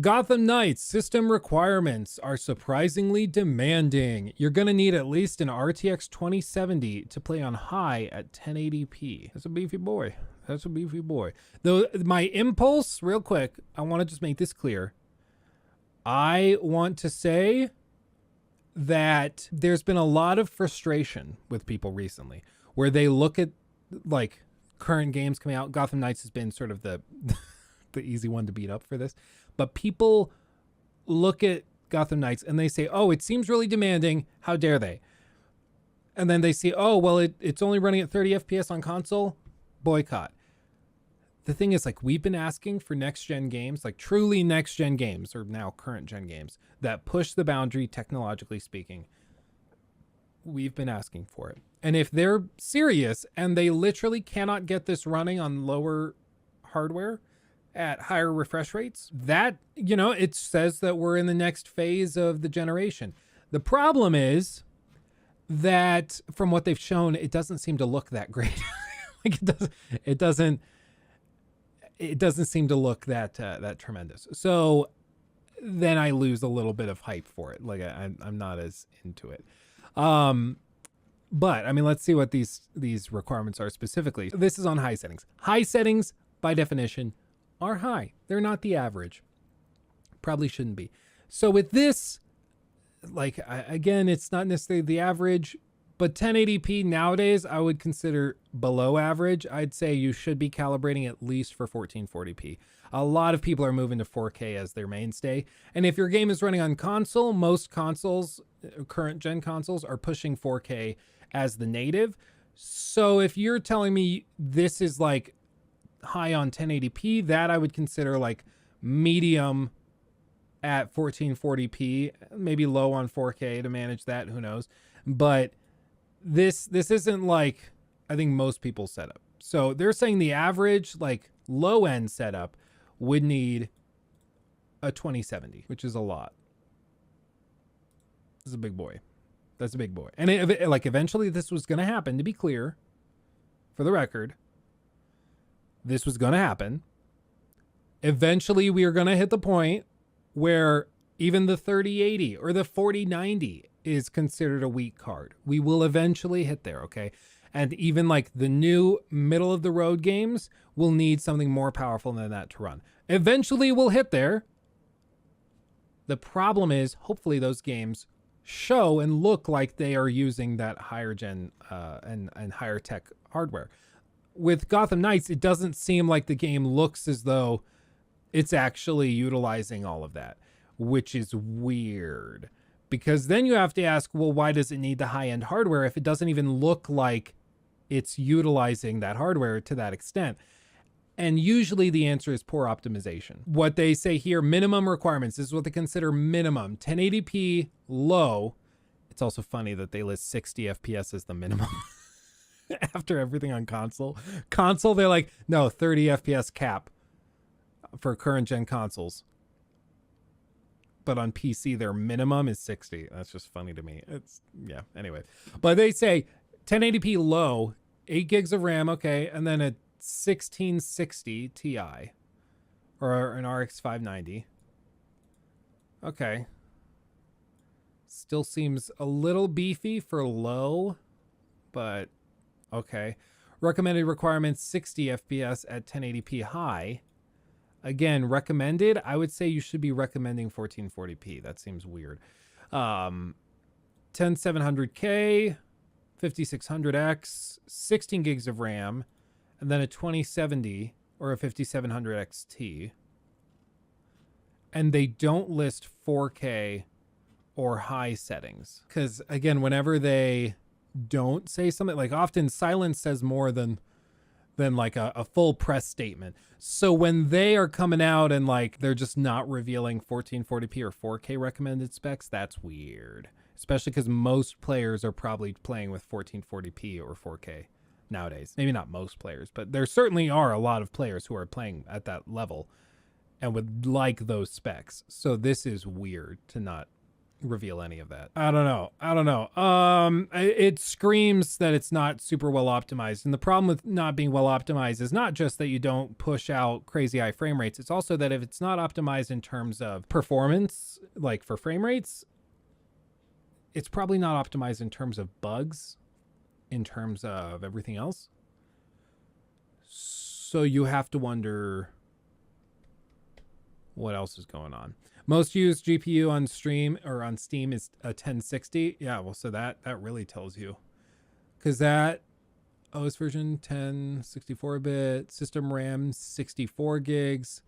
Gotham Knights system requirements are surprisingly demanding. You're going to need at least an RTX 2070 to play on high at 1080p. That's a beefy boy. That's a beefy boy. Though my impulse, real quick, I want to just make this clear. I want to say that there's been a lot of frustration with people recently where they look at like current games coming out. Gotham Knights has been sort of the the easy one to beat up for this. But people look at Gotham Knights and they say, oh, it seems really demanding. How dare they? And then they see, oh, well, it's only running at 30 FPS on console. Boycott. The thing is, like, we've been asking for next-gen games, like truly next-gen games, or now current-gen games, that push the boundary, technologically speaking. We've been asking for it. And if they're serious and they literally cannot get this running on lower hardware at higher refresh rates, that, you know, it says that we're in the next phase of the generation. The problem is that from what they've shown, it doesn't seem to look that great. Like it doesn't seem to look that tremendous. So then I lose a little bit of hype for it. Like I'm not as into it. But I mean, let's see what these requirements are specifically. This is on high settings. High settings, by definition, are high. They're not the average. Probably shouldn't be. So with this, like, again, it's not necessarily the average, but 1080p nowadays, I would consider below average. I'd say you should be calibrating at least for 1440p. A lot of people are moving to 4K as their mainstay. And if your game is running on console, most consoles, current gen consoles, are pushing 4K as the native. So if you're telling me this is like high on 1080p, that I would consider like medium at 1440p, maybe low on 4K to manage that, who knows. But this isn't like, I think, most people's setup. So they're saying the average, like, low end setup would need a 2070, which is a lot. This is a big boy. That's a big boy. And eventually this was going to happen, to be clear, for the record. This was going to happen. Eventually we are going to hit the point where even the 3080 or the 4090 is considered a weak card. We will eventually hit there, okay? And even like the new middle of the road games will need something more powerful than that to run. Eventually we'll hit there. The problem is, hopefully those games show and look like they are using that higher gen and higher tech hardware. With Gotham Knights, it doesn't seem like the game looks as though it's actually utilizing all of that, which is weird. Because then you have to ask, well, why does it need the high-end hardware if it doesn't even look like it's utilizing that hardware to that extent? And usually the answer is poor optimization. What they say here, minimum requirements, this is what they consider minimum. 1080p low. It's also funny that they list 60 FPS as the minimum after everything on console. Console, they're like, no, 30 FPS cap for current gen consoles. But on PC, their minimum is 60. That's just funny to me. It's, yeah, anyway. But they say 1080p low, 8 gigs of RAM, okay, and then a 1660 Ti or an RX 590. Okay. Still seems a little beefy for low, but okay. Recommended requirements 60 FPS at 1080p high. Again, recommended, I would say you should be recommending 1440p. That seems weird. 10700K, 5600X, 16 gigs of RAM, and then a 2070 or a 5700 XT. And they don't list 4K or high settings. Because, again, whenever they don't say something, like often silence says more than like a full press statement. So when they are coming out and like they're just not revealing 1440p or 4K recommended specs, that's weird. Especially because most players are probably playing with 1440p or 4K nowadays. Maybe not most players, but there certainly are a lot of players who are playing at that level and would like those specs. So this is weird to not reveal any of that. I don't know. It screams that it's not super well optimized. And the problem with not being well optimized is not just that you don't push out crazy high frame rates. It's also that if it's not optimized in terms of performance, like for frame rates, it's probably not optimized in terms of bugs, in terms of everything else. So you have to wonder what else is going on. Most used GPU on stream or on Steam is a 1060. Yeah, well, so that really tells you, because that OS version 1064-bit, system RAM 64 gigs.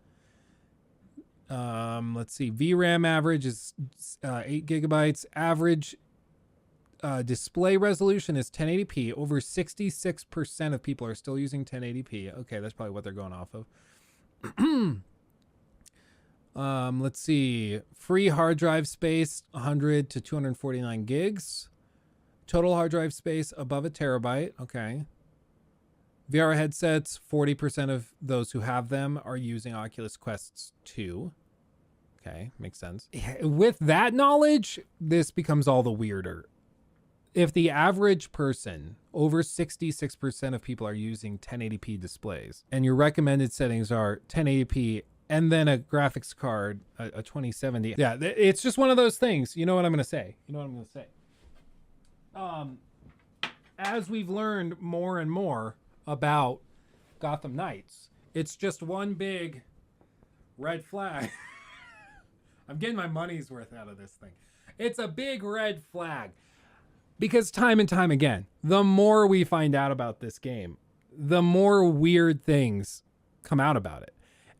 Let's see, VRAM average is 8 gigabytes. Average display resolution is 1080p. Over 66% of people are still using 1080p. Okay, that's probably what they're going off of. Let's see. Free hard drive space, 100 to 249 gigs. Total hard drive space above a terabyte. Okay. VR headsets, 40% of those who have them are using Oculus Quests 2. Okay, makes sense. With that knowledge, this becomes all the weirder. If the average person, over 66% of people are using 1080p displays, and your recommended settings are 1080p and then a graphics card, a 2070. Yeah, it's just one of those things. You know what I'm going to say? As we've learned more and more about Gotham Knights, it's just one big red flag. I'm getting my money's worth out of this thing. It's a big red flag. Because time and time again, the more we find out about this game, the more weird things come out about it.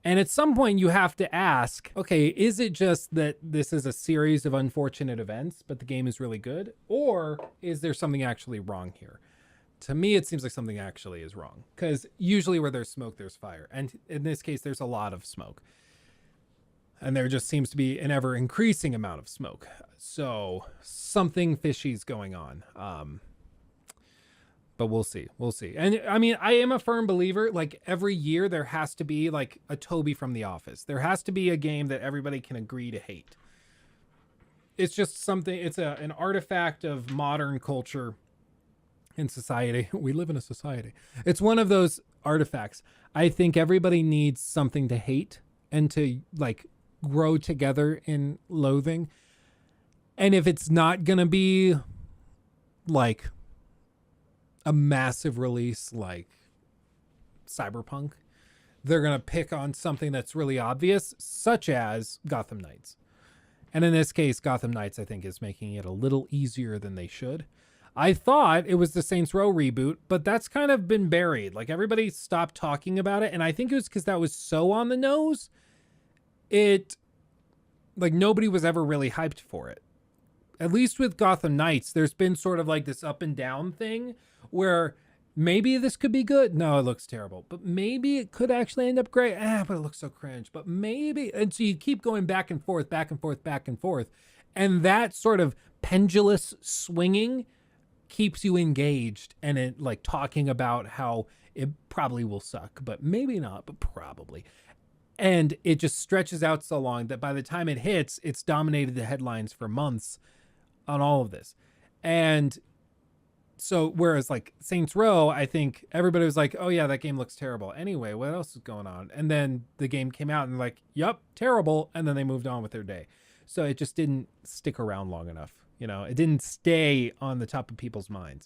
And at some point you have to ask, okay, is it just that this is a series of unfortunate events, but the game is really good? Or is there something actually wrong here? To me, it seems like something actually is wrong, because usually where there's smoke, there's fire. And in this case, there's a lot of smoke. And there just seems to be an ever increasing amount of smoke. So something fishy's going on. But we'll see. And I mean, I am a firm believer, like every year there has to be like a Toby from The Office. There has to be a game that everybody can agree to hate. It's just something, it's an artifact of modern culture and society. We live in a society. It's one of those artifacts. I think everybody needs something to hate and to like grow together in loathing. And if it's not going to be like a massive release like Cyberpunk, they're going to pick on something that's really obvious, such as Gotham Knights. And in this case, Gotham Knights, I think, is making it a little easier than they should. I thought it was the Saints Row reboot, but that's kind of been buried. Like everybody stopped talking about it. And I think it was because that was so on the nose. It, like, nobody was ever really hyped for it. At least with Gotham Knights, there's been sort of like this up and down thing where maybe this could be good. No, it looks terrible. But maybe it could actually end up great. But it looks so cringe. But maybe. And so you keep going back and forth. And that sort of pendulous swinging keeps you engaged and it like talking about how it probably will suck, but maybe not, but probably. And it just stretches out so long that by the time it hits, it's dominated the headlines for months on all of this. And so whereas like Saints Row, I think everybody was like, oh yeah, that game looks terrible. Anyway, what else is going on? And then the game came out and like, yep, terrible. And then they moved on with their day. So it just didn't stick around long enough. You know, it didn't stay on the top of people's minds.